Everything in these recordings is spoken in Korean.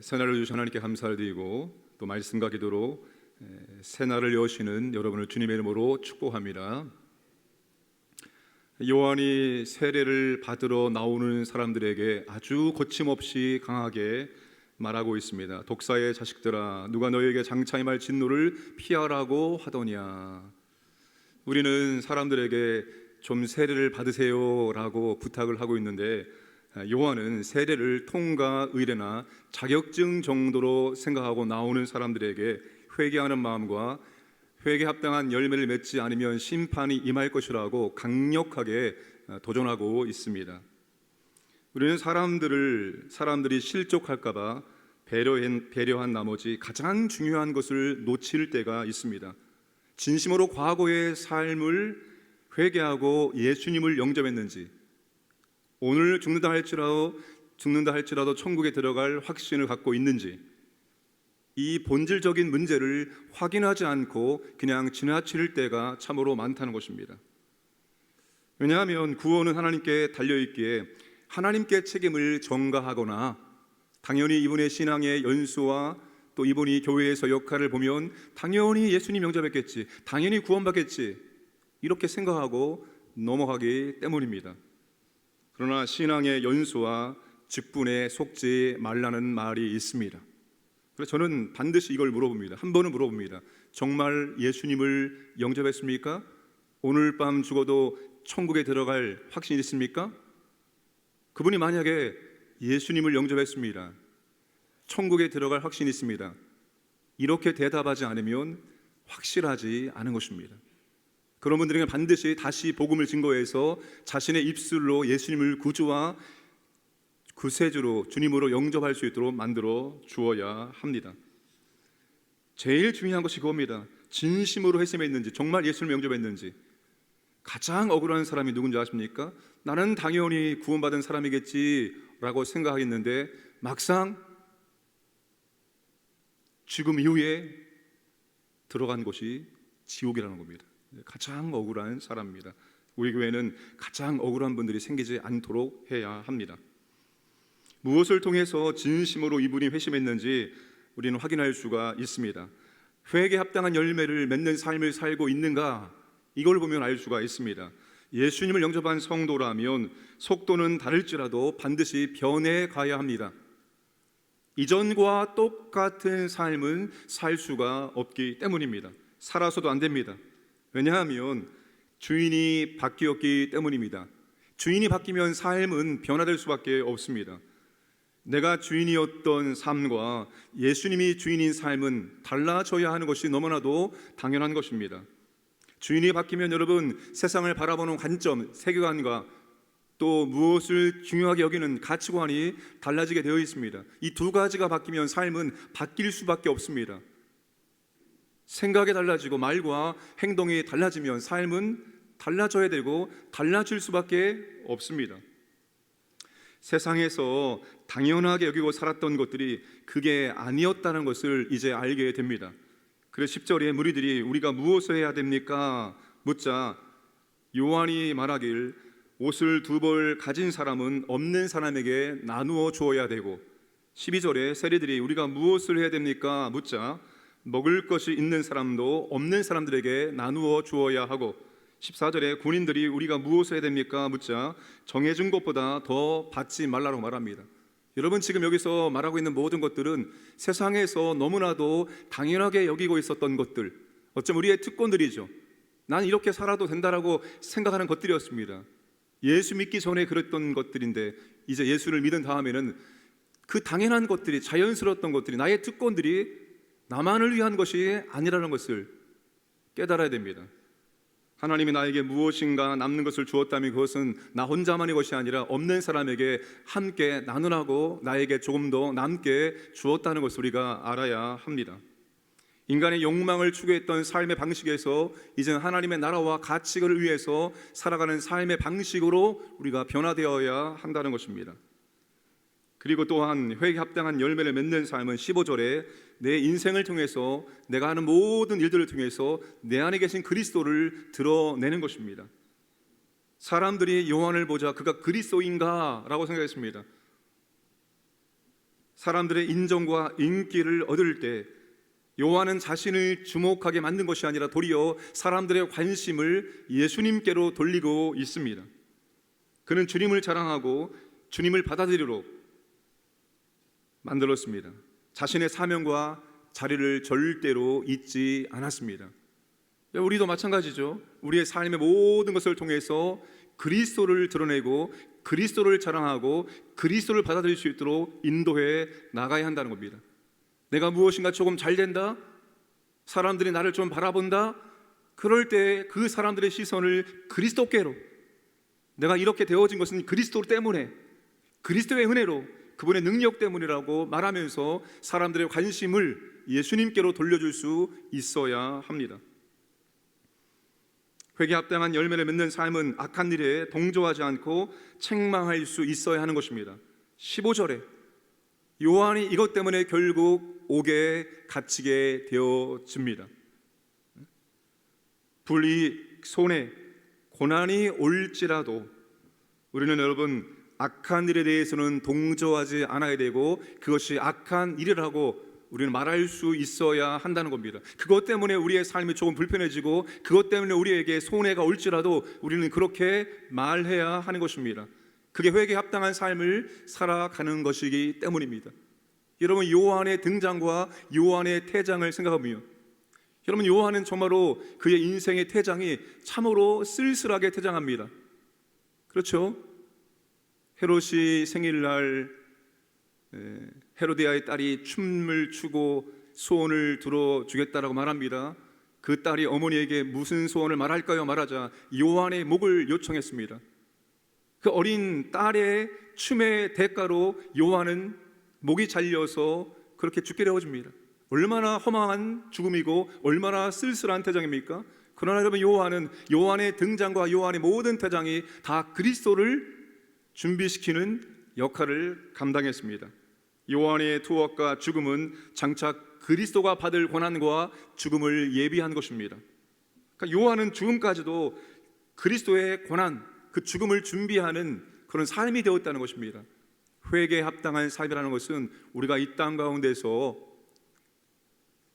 새날을 주신 하나님께 감사를 드리고 또 말씀과 기도로 새날을 여시는 여러분을 주님의 이름으로 축복합니다. 요한이 세례를 받으러 나오는 사람들에게 아주 거침없이 강하게 말하고 있습니다. 독사의 자식들아, 누가 너희에게 장차 임할 진노를 피하라고 하더냐. 우리는 사람들에게 좀 세례를 받으세요 라고 부탁을 하고 있는데, 요한은 세례를 통과 의례나 자격증 정도로 생각하고 나오는 사람들에게 회개하는 마음과 회개 합당한 열매를 맺지 않으면 심판이 임할 것이라고 강력하게 도전하고 있습니다. 우리는 사람들이 실족할까 봐 배려한 나머지 가장 중요한 것을 놓칠 때가 있습니다. 진심으로 과거의 삶을 회개하고 예수님을 영접했는지, 오늘 죽는다 할지라도 천국에 들어갈 확신을 갖고 있는지, 이 본질적인 문제를 확인하지 않고 그냥 지나칠 때가 참으로 많다는 것입니다. 왜냐하면 구원은 하나님께 달려있기에 하나님께 책임을 전가하거나, 당연히 이분의 신앙의 연수와 또 이분이 교회에서 역할을 보면 당연히 예수님 영접했겠지, 당연히 구원받겠지, 이렇게 생각하고 넘어가기 때문입니다. 그러나 신앙의 연수와 직분에 속지 말라는 말이 있습니다. 그래서 저는 반드시 이걸 물어봅니다. 한 번은 물어봅니다. 정말 예수님을 영접했습니까? 오늘 밤 죽어도 천국에 들어갈 확신이 있습니까? 그분이 만약에 예수님을 영접했습니다, 천국에 들어갈 확신이 있습니다, 이렇게 대답하지 않으면 확실하지 않은 것입니다. 그런 분들에게 반드시 다시 복음을 증거해서 자신의 입술로 예수님을 구주와 구세주로, 주님으로 영접할 수 있도록 만들어 주어야 합니다. 제일 중요한 것이 그겁니다. 진심으로 회심했는지, 정말 예수님을 영접했는지. 가장 억울한 사람이 누군지 아십니까? 나는 당연히 구원받은 사람이겠지 라고 생각하겠는데 막상 죽음 이후에 들어간 곳이 지옥이라는 겁니다. 가장 억울한 사람입니다. 우리 교회는 가장 억울한 분들이 생기지 않도록 해야 합니다. 무엇을 통해서 진심으로 이분이 회심했는지 우리는 확인할 수가 있습니다. 회개에 합당한 열매를 맺는 삶을 살고 있는가, 이걸 보면 알 수가 있습니다. 예수님을 영접한 성도라면 속도는 다를지라도 반드시 변해 가야 합니다. 이전과 똑같은 삶은 살 수가 없기 때문입니다. 살아서도 안 됩니다. 왜냐하면 주인이 바뀌었기 때문입니다. 주인이 바뀌면 삶은 변화될 수밖에 없습니다. 내가 주인이었던 삶과 예수님이 주인인 삶은 달라져야 하는 것이 너무나도 당연한 것입니다. 주인이 바뀌면 여러분, 세상을 바라보는 관점, 세계관과 또 무엇을 중요하게 여기는 가치관이 달라지게 되어 있습니다. 이 두 가지가 바뀌면 삶은 바뀔 수밖에 없습니다. 생각이 달라지고 말과 행동이 달라지면 삶은 달라져야 되고 달라질 수밖에 없습니다. 세상에서 당연하게 여기고 살았던 것들이 그게 아니었다는 것을 이제 알게 됩니다. 그래서 10절에 무리들이 우리가 무엇을 해야 됩니까? 묻자 요한이 말하길 옷을 2벌 가진 사람은 없는 사람에게 나누어 주어야 되고, 12절에 세리들이 우리가 무엇을 해야 됩니까? 묻자 먹을 것이 있는 사람도 없는 사람들에게 나누어 주어야 하고, 14절에 군인들이 우리가 무엇을 해야 됩니까? 묻자 정해준 것보다 더 받지 말라고 말합니다. 여러분, 지금 여기서 말하고 있는 모든 것들은 세상에서 너무나도 당연하게 여기고 있었던 것들, 어쩜 우리의 특권들이죠. 난 이렇게 살아도 된다라고 생각하는 것들이었습니다. 예수 믿기 전에 그랬던 것들인데 이제 예수를 믿은 다음에는 그 당연한 것들이, 자연스러웠던 것들이, 나의 특권들이 나만을 위한 것이 아니라는 것을 깨달아야 됩니다. 하나님이 나에게 무엇인가 남는 것을 주었다면 그것은 나 혼자만의 것이 아니라 없는 사람에게 함께 나누라고 나에게 조금 더 남게 주었다는 것을 우리가 알아야 합니다. 인간의 욕망을 추구했던 삶의 방식에서 이제는 하나님의 나라와 가치를 위해서 살아가는 삶의 방식으로 우리가 변화되어야 한다는 것입니다. 그리고 또한 회개에 합당한 열매를 맺는 삶은 15절에 내 인생을 통해서, 내가 하는 모든 일들을 통해서 내 안에 계신 그리스도를 드러내는 것입니다. 사람들이 요한을 보자 그가 그리스도인가? 라고 생각했습니다. 사람들의 인정과 인기를 얻을 때 요한은 자신을 주목하게 만든 것이 아니라 도리어 사람들의 관심을 예수님께로 돌리고 있습니다. 그는 주님을 자랑하고 주님을 받아들이도록 만들었습니다. 자신의 사명과 자리를 절대로 잊지 않았습니다. 우리도 마찬가지죠. 우리의 삶의 모든 것을 통해서 그리스도를 드러내고 그리스도를 자랑하고 그리스도를 받아들일 수 있도록 인도해 나가야 한다는 겁니다. 내가 무엇인가 조금 잘 된다, 사람들이 나를 좀 바라본다, 그럴 때 그 사람들의 시선을 그리스도께로, 내가 이렇게 되어진 것은 그리스도 때문에, 그리스도의 은혜로, 그분의 능력 때문이라고 말하면서 사람들의 관심을 예수님께로 돌려줄 수 있어야 합니다. 회개에 합당한 열매를 맺는 삶은 악한 일에 동조하지 않고 책망할 수 있어야 하는 것입니다. 15절에 요한이 이것 때문에 결국 옥에 갇히게 되어집니다. 불이익, 손해, 고난이 올지라도 우리는 여러분 악한 일에 대해서는 동조하지 않아야 되고 그것이 악한 일이라고 우리는 말할 수 있어야 한다는 겁니다. 그것 때문에 우리의 삶이 조금 불편해지고 그것 때문에 우리에게 손해가 올지라도 우리는 그렇게 말해야 하는 것입니다. 그게 회개에 합당한 삶을 살아가는 것이기 때문입니다. 여러분, 요한의 등장과 요한의 퇴장을 생각하며, 여러분, 요한은 정말로 그의 인생의 퇴장이 참으로 쓸쓸하게 퇴장합니다. 그렇죠? 헤롯이 생일날 헤로디아의 딸이 춤을 추고 소원을 들어주겠다라고 말합니다. 그 딸이 어머니에게 무슨 소원을 말할까요? 말하자 요한의 목을 요청했습니다. 그 어린 딸의 춤의 대가로 요한은 목이 잘려서 그렇게 죽게 되어집니다. 얼마나 허망한 죽음이고 얼마나 쓸쓸한 퇴장입니까? 그러나 여러분, 요한의 등장과 요한의 모든 퇴장이 다 그리스도를 준비시키는 역할을 감당했습니다. 요한의 투옥과 죽음은 장차 그리스도가 받을 고난과 죽음을 예비한 것입니다. 그러니까 요한은 죽음까지도 그리스도의 고난, 그 죽음을 준비하는 그런 삶이 되었다는 것입니다. 회개에 합당한 삶이라는 것은 우리가 이 땅 가운데서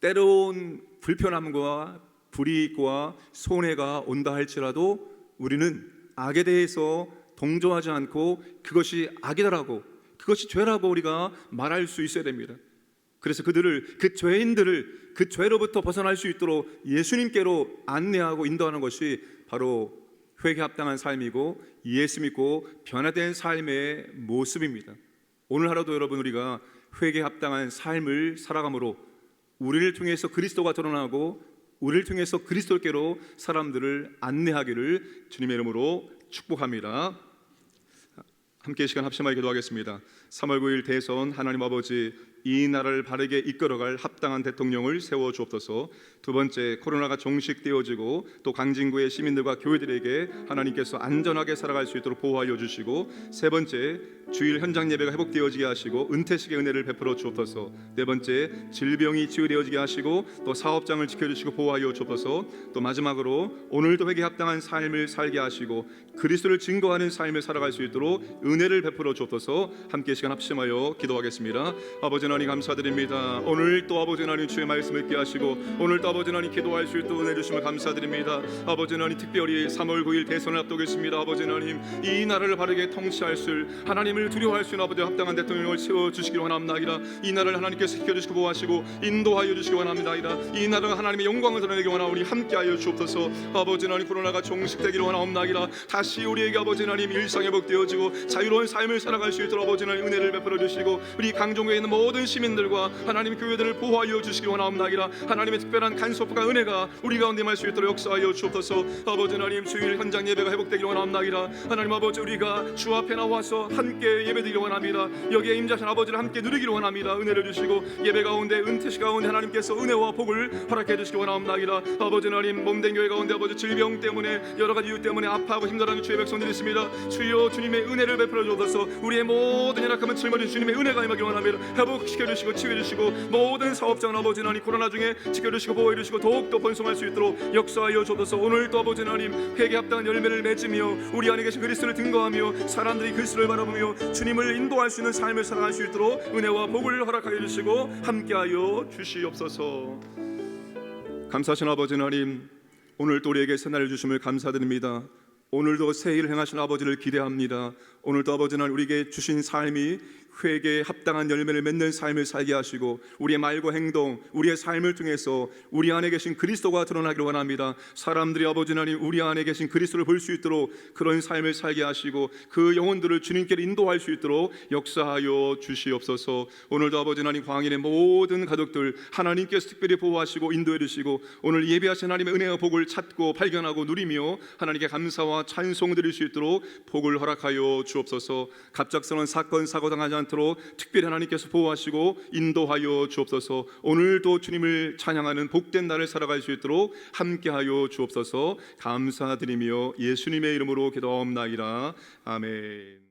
때로운 불편함과 불이익과 손해가 온다 할지라도 우리는 악에 대해서 동조하지 않고 그것이 악이다라고, 그것이 죄라고 우리가 말할 수 있어야 됩니다. 그래서 그 죄인들을 그 죄로부터 벗어날 수 있도록 예수님께로 안내하고 인도하는 것이 바로 회개에 합당한 삶이고 예수 믿고 변화된 삶의 모습입니다. 오늘 하루도 여러분, 우리가 회개에 합당한 삶을 살아감으로 우리를 통해서 그리스도가 드러나고 우리를 통해서 그리스도께로 사람들을 안내하기를 주님의 이름으로 축복합니다. 함께 이 시간 합심하여 기도하겠습니다. 3월 9일 대선, 하나님 아버지, 이 나라를 바르게 이끌어갈 합당한 대통령을 세워 주옵소서. 두 번째, 코로나가 종식되어지고 또 강진구의 시민들과 교회들에게 하나님께서 안전하게 살아갈 수 있도록 보호하여 주시고, 세 번째, 주일 현장 예배가 회복되어지게 하시고 은퇴식의 은혜를 베풀어 주옵소서. 네 번째, 질병이 치유되어지게 하시고 또 사업장을 지켜주시고 보호하여 주옵소서. 또 마지막으로 오늘도 회개에 합당한 삶을 살게 하시고 그리스도를 증거하는 삶을 살아갈 수 있도록 은혜를 베풀어 주옵소서. 함께 시간 합심하여 기도하겠습니다. 아버지 하나님 감사드립니다. 오늘 또 아버지 하나님 주의 말씀을 있게 하시고 오늘 또 아버지 하나님 기도할 수 있도록 은혜 주심을 감사드립니다. 아버지 하나님, 특별히 3월 9일 대선을 앞두고 있습니다. 아버지 하나님, 이 나라를 바르게 통치할 수, 하나님을 두려워할 수 있는 아버지 합당한 대통령을 세워주시기를 원합나이다. 이 나라를 하나님께서 지켜주시고 보호하시고 인도하여 주시기 원합니다이다. 이 나라가 하나님의 영광을 드러내기 원하오니 함께하여 주옵소서. 아버지 하나님, 코로나가 종식되기를 원하옵나이다. 다시 우리에게 아버지 하나님 일상 회복되어지고 자유로운 삶을 살아갈 수 있도록 아버지 하나님 은혜를 베풀어 주시고 우리 강종에 있는 모든 시민들과 하나님 교회들을 보호하여 주시기 원하옵나이다. 하나님의 특별한 간섭과 은혜가 우리 가운데 임할 수 있도록 역사하여 주옵소서. 아버지 하나님, 주일 현장 예배가 회복되기를 원하옵나이다. 하나님 아버지, 우리가 주 앞에 나와서 함께 예배드리기 원합니다. 여기에 임자신 아버지를 함께 누리기를 원합니다. 은혜를 주시고 예배 가운데 은퇴식 가운데 하나님께서 은혜와 복을 허락해 주시기 원하옵나이다. 아버지 하나님, 몸된 교회 가운데 아버지 질병 때문에 여러 가지 이유 때문에 아파하고 힘들어하는 주의 백성들이 있습니다. 주여, 주님의 은혜를 베풀어 주옵소서. 우리의 모든 연약함은 짊어진 주님의 은혜가 임하기를 원합니다. 회복시켜 주시고 치유해 주시고 모든 사업장 아버지 하나님 코로나 중에 지켜 주시고 보호해 주시고 더욱더 번성할 수 있도록 역사하여 주옵소서. 오늘도 아버지 하나님 회개 합당한 열매를 맺으며 우리 안에 계신 그리스도를 증거하며 사람들이 그리스도를 바라보며 주님을 인도할 수 있는 삶을 살아갈 수 있도록 은혜와 복을 허락하여 주시고 함께하여 주시옵소서. 감사하신 아버지 하나님, 오늘도 우리에게 새 날을 주심을 감사드립니다. 오늘도 새 일을 행하신 아버지를 기대합니다. 오늘도 아버지 하나님 우리에게 주신 삶이 회개에 합당한 열매를 맺는 삶을 살게 하시고 우리의 말과 행동, 우리의 삶을 통해서 우리 안에 계신 그리스도가 드러나기를 원합니다. 사람들이 아버지 하나님 우리 안에 계신 그리스도를 볼 수 있도록 그런 삶을 살게 하시고 그 영혼들을 주님께로 인도할 수 있도록 역사하여 주시옵소서. 오늘도 아버지 하나님 광인의 모든 가족들 하나님께서 특별히 보호하시고 인도해 주시고 오늘 예배하신 하나님의 은혜와 복을 찾고 발견하고 누리며 하나님께 감사와 찬송 드릴 수 있도록 복을 허락하여 주옵소서. 갑작스러운 사건 사고 당하지 않도록 특별히 하나님께서 보호하시고 인도하여 주옵소서. 오늘도 주님을 찬양하는 복된 날을 살아갈 수 있도록 함께하여 주옵소서. 감사드리며 예수님의 이름으로 기도하옵나이다. 아멘.